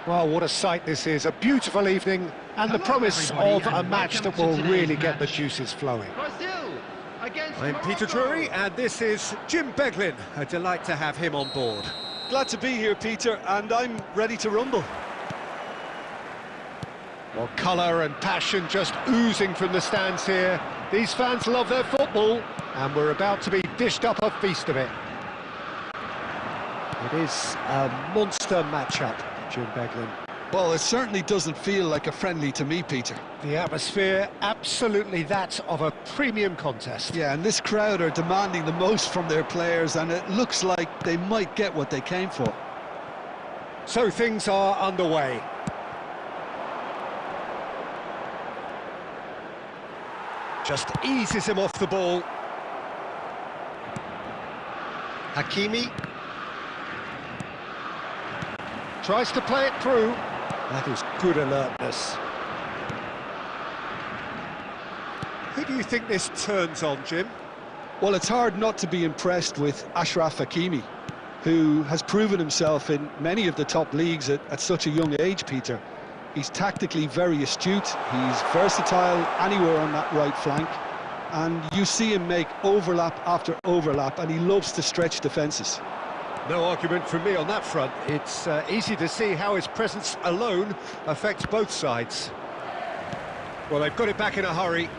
Well, what a sight this is. A beautiful evening and the promise of a match that will really get the juices flowing. I'm Peter Drury, and this is Jim Beglin. A delight to have him on board. Glad to be here, Peter, and I'm ready to rumble. Well, colour and passion just oozing from the stands here. These fans love their football, and we're about to be dished up a feast of it. It is a monster matchup, Jim Beglin. Well, it certainly doesn't feel like a friendly to me, Peter. The atmosphere, absolutely that of a premium contest. Yeah, and this crowd are demanding the most from their players, and it looks like they might get what they came for. So things are underway. Just eases him off the ball. Hakimi tries to play it through. That is good alertness. Who do you think this turns on, Jim? Well, it's hard not to be impressed with Achraf Hakimi, who has proven himself in many of the top leagues at such a young age, Peter. He's tactically very astute, he's versatile anywhere on that right flank, and you see him make overlap after overlap, and he loves to stretch defences. No argument from me on that front. It's easy to see how his presence alone affects both sides. Well, they've got it back in a hurry.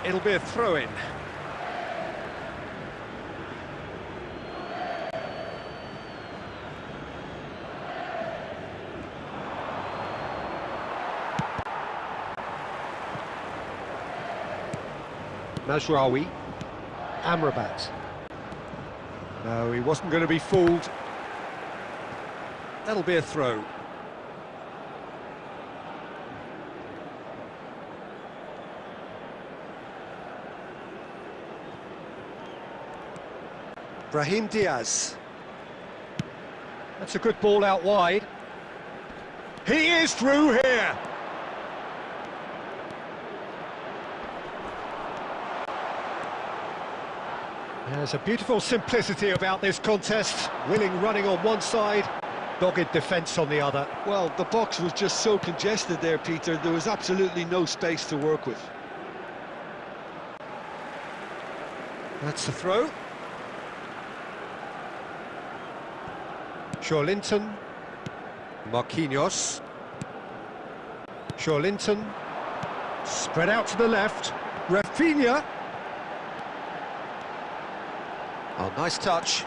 It'll be a throw-in. Mazraoui, Amrabat. No, he wasn't going to be fooled. That'll be a throw. Brahim Diaz. That's a good ball out wide. He is through here. There's a beautiful simplicity about this contest. Willing running on one side, dogged defence on the other. Well, the box was just so congested there, Peter. There was absolutely no space to work with. That's the throw. Shawlinton. Marquinhos. Shawlinton. Spread out to the left. Rafinha. Oh, nice touch.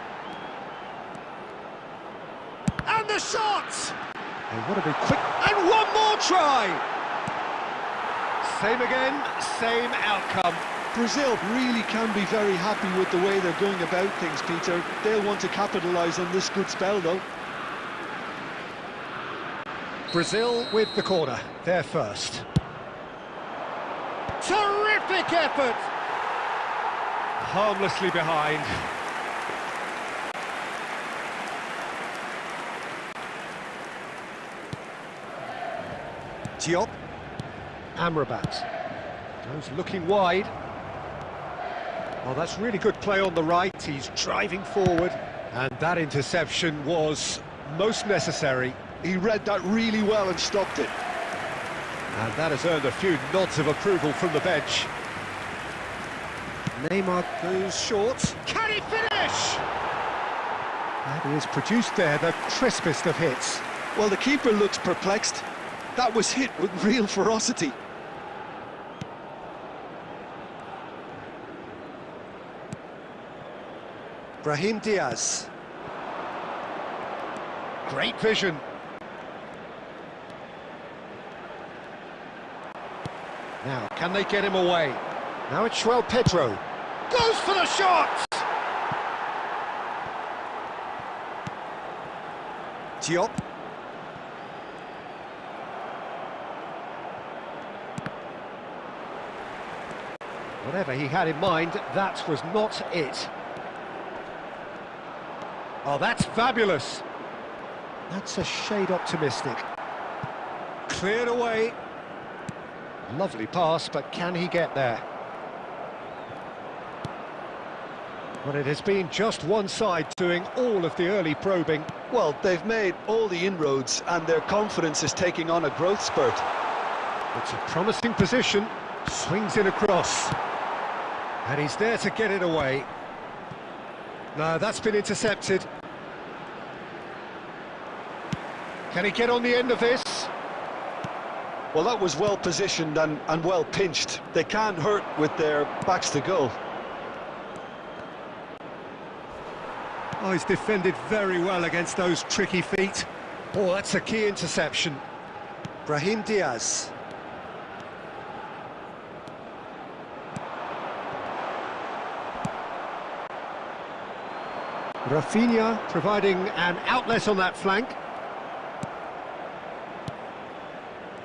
And the shot! They want to be quick. And one more try! Same again, same outcome. Brazil really can be very happy with the way they're going about things, Peter. They'll want to capitalise on this good spell, though. Brazil with the corner, they're first. Terrific effort! Harmlessly behind. Diop. Amrabat. Goes looking wide. Oh, that's really good play on the right. He's driving forward. And that interception was most necessary. He read that really well and stopped it. And that has earned a few nods of approval from the bench. Neymar goes short. Can he finish? That is produced there, the crispest of hits. Well, the keeper looks perplexed. That was hit with real ferocity. Brahim Diaz. Great vision. Now, can they get him away? Now it's João Pedro. Goes for the shot! Diop. Whatever he had in mind, that was not it. Oh, that's fabulous. That's a shade optimistic. Cleared away. Lovely pass, but can he get there? Well, it has been just one side doing all of the early probing. Well, they've made all the inroads and their confidence is taking on a growth spurt. It's a promising position, swings in across. And he's there to get it away. No, that's been intercepted. Can he get on the end of this? Well, that was well positioned and well pinched. They can't hurt with their backs to goal. Oh, he's defended very well against those tricky feet. Oh, that's a key interception. Brahim Diaz. Rafinha providing an outlet on that flank.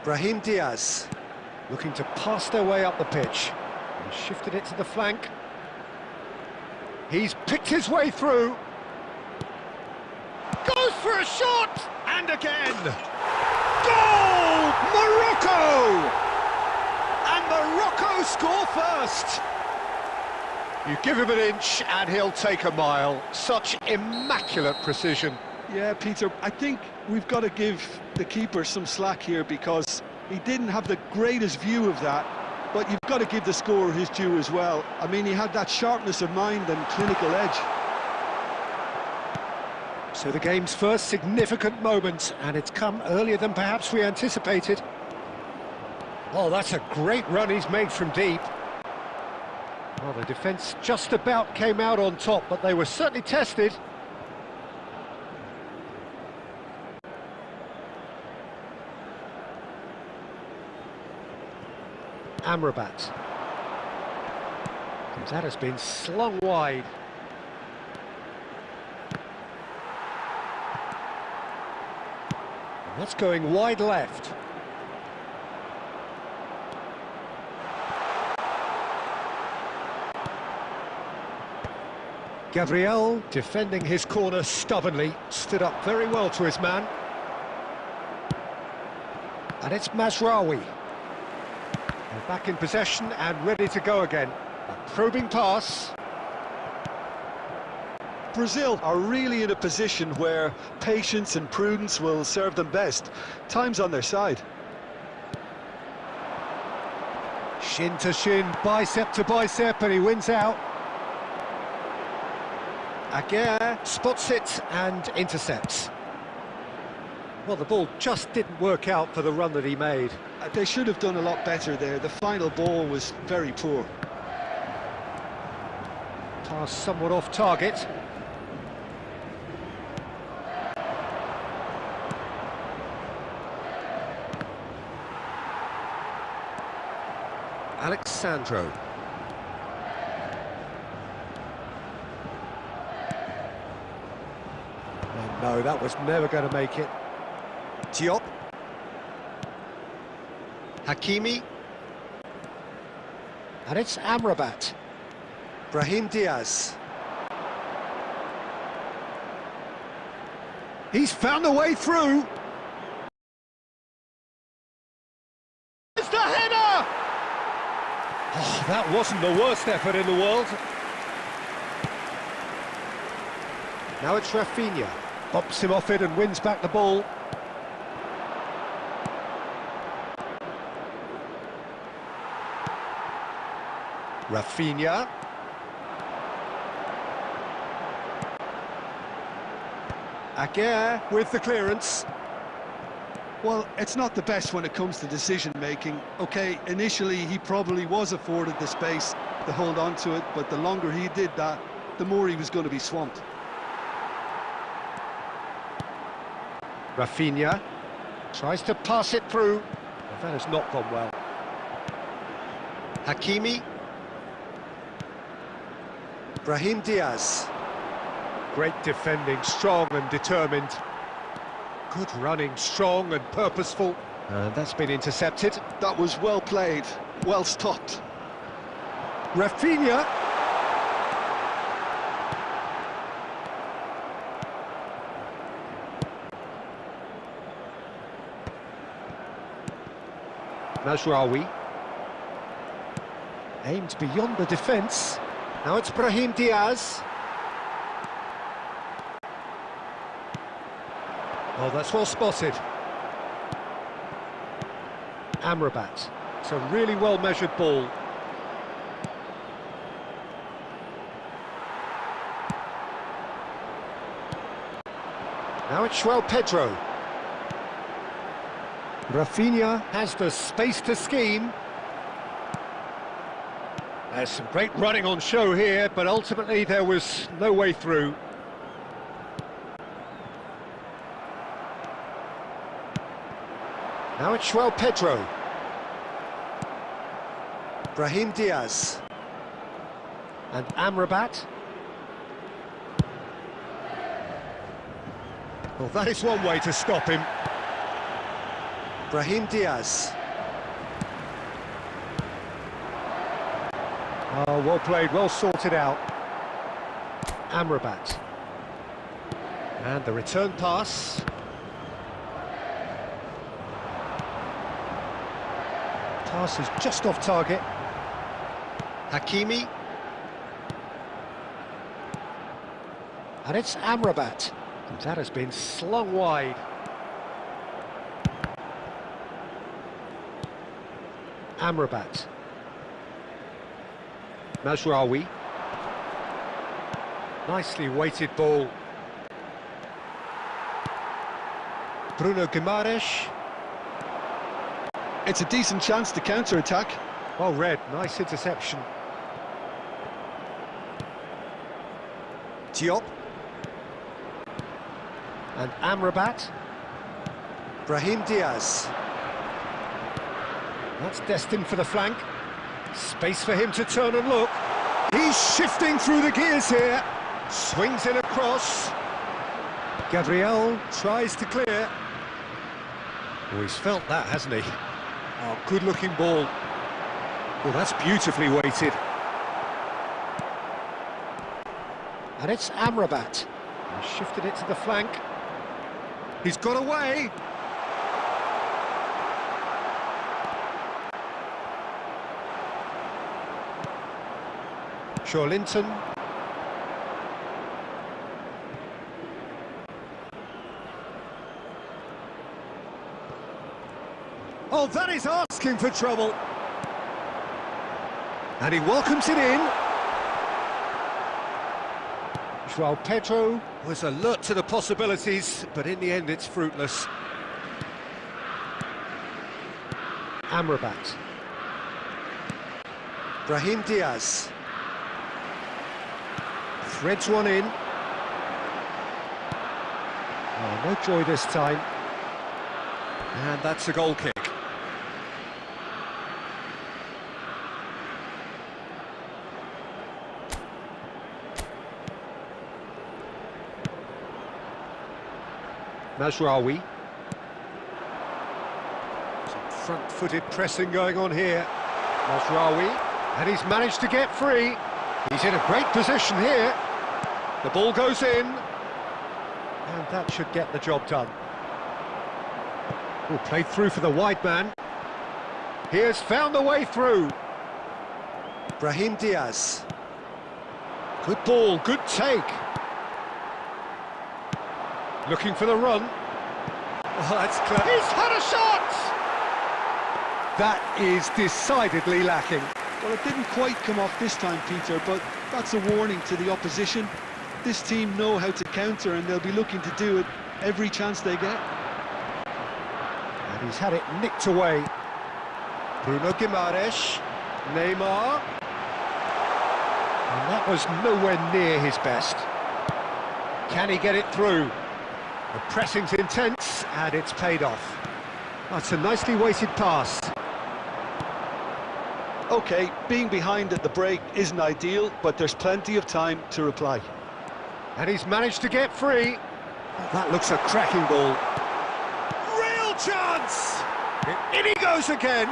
Brahim Diaz. Looking to pass their way up the pitch. And shifted it to the flank. He's picked his way through. Goes for a shot! And again! Goal! Morocco! And Morocco score first! You give him an inch and he'll take a mile. Such immaculate precision. Yeah, Peter, I think we've got to give the keeper some slack here because he didn't have the greatest view of that, but you've got to give the scorer his due as well. I mean, he had that sharpness of mind and clinical edge. So the game's first significant moment, and it's come earlier than perhaps we anticipated. Oh, that's a great run he's made from deep. Well, the defence just about came out on top, but they were certainly tested. Amrabat. And that has been slung wide. And that's going wide left. Gabriel, defending his corner stubbornly, stood up very well to his man. And it's Mazraoui. They're back in possession and ready to go again. A probing pass. Brazil are really in a position where patience and prudence will serve them best. Time's on their side. Shin to shin, bicep to bicep, and he wins out. Aguirre spots it and intercepts. Well, the ball just didn't work out for the run that he made. They should have done a lot better there. The final ball was very poor. Pass somewhat off target. Alexandro. Oh, no, that was never going to make it. Diop. Hakimi. And it's Amrabat. Brahim Diaz. He's found a way through. It's the header! Oh, that wasn't the worst effort in the world. Now it's Rafinha. Bumps him off it and wins back the ball. Rafinha. Aguirre with the clearance. Well, it's not the best when it comes to decision-making. OK, initially he probably was afforded the space to hold on to it, but the longer he did that, the more he was going to be swamped. Rafinha tries to pass it through. Well, that has not gone well. Hakimi. Brahim Diaz. Great defending, strong and determined. Good running, strong and purposeful. And that's been intercepted. That was well played, well stopped. Rafinha. Mazraoui. Aimed beyond the defence. Now it's Brahim Diaz. Oh, that's well spotted. Amrabat. It's a really well-measured ball. Now it's Pedro. Rafinha has the space to scheme. There's some great running on show here, but ultimately there was no way through. Now it's Pedro. Brahim Diaz. And Amrabat. Well, that is one way to stop him. Brahim Diaz. Oh, well played, well sorted out. Amrabat. And the return pass. Pass is just off target. Hakimi. And it's Amrabat. And that has been slung wide. Amrabat. Mazraoui. Nicely weighted ball. Bruno Guimaraes. It's a decent chance to counter-attack. Well read, nice interception. Diop. And Amrabat. Brahim Diaz. That's destined for the flank. Space for him to turn and look. He's shifting through the gears here. Swings in across. Gabriel tries to clear. Oh, he's felt that, hasn't he? Oh, good-looking ball. Oh, that's beautifully weighted. And it's Amrabat. He's shifted it to the flank. He's got away. Linton. Oh, that is asking for trouble. And he welcomes it in. Pedro was alert to the possibilities, but in the end it's fruitless. Amrabat. Brahim Diaz. Threads one in. Oh, no joy this time. And that's a goal kick. Mazraoui. Some front-footed pressing going on here. Mazraoui. And he's managed to get free. He's in a great position here. The ball goes in. And that should get the job done. Oh, played through for the wide man. He has found the way through. Brahim Diaz. Good ball, good take. Looking for the run. Oh, that's clever. He's had a shot! That is decidedly lacking. Well, it didn't quite come off this time, Peter, but that's a warning to the opposition. This team know how to counter, and they'll be looking to do it every chance they get. And he's had it nicked away. Bruno Guimaraes. Neymar. And that was nowhere near his best. Can he get it through? The pressing's intense, and it's paid off. That's a nicely weighted pass. OK, being behind at the break isn't ideal, but there's plenty of time to reply. And he's managed to get free. Oh, that looks a cracking ball. Real chance! In he goes again.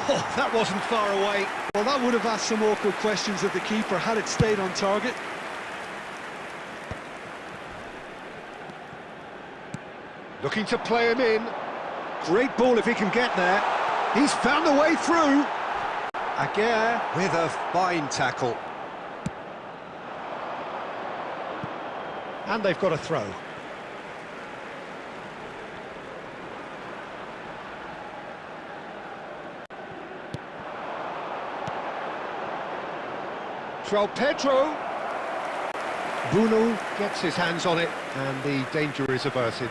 Oh, that wasn't far away. Well, that would have asked some awkward questions of the keeper had it stayed on target. Looking to play him in. Great ball if he can get there. He's found a way through. Aguirre with a fine tackle. And they've got a throw. João Pedro. Bruno gets his hands on it, and the danger is averted.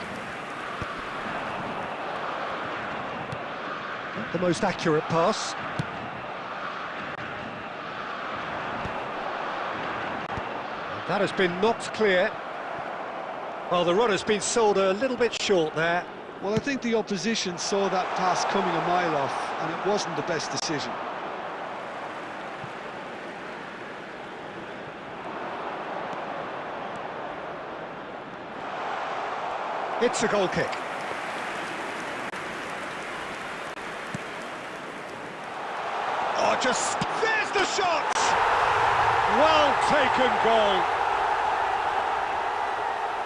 Not the most accurate pass. That has been knocked clear. Well, the run has been sold a little bit short there. Well, I think the opposition saw that pass coming a mile off, and it wasn't the best decision. It's a goal kick. Oh, just... there's the shot! Well taken goal.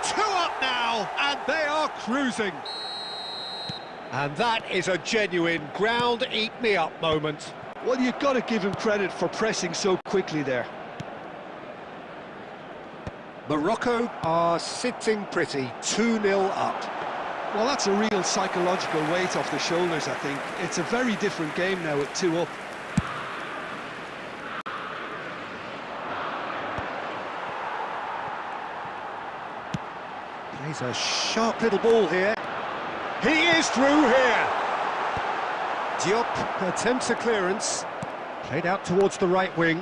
2 up now, and they are cruising. And that is a genuine ground-eat-me-up moment. Well, you've got to give him credit for pressing so quickly there. Morocco are sitting pretty, 2-0 up. Well, that's a real psychological weight off the shoulders, I think. It's a very different game now at 2 up. Plays a sharp little ball here. He is through here. Diop attempts a clearance. Played out towards the right wing.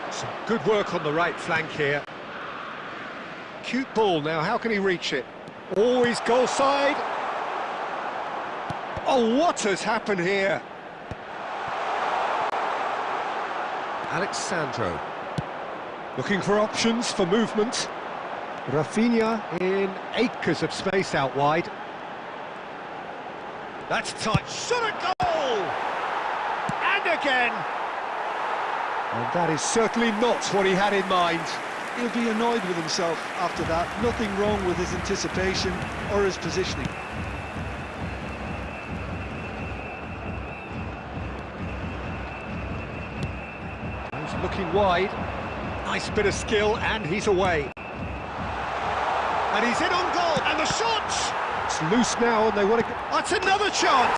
Some good work on the right flank here. Cute ball now, how can he reach it? Always goal side. Oh, what has happened here? Alexandro. Looking for options for movement. Rafinha in acres of space out wide. That's tight. Shot at goal! And again! And that is certainly not what he had in mind. He'll be annoyed with himself after that. Nothing wrong with his anticipation or his positioning. He's looking wide. Nice bit of skill, and he's away. And he's in on goal, and the shot! It's loose now, and they want to... That's another chance!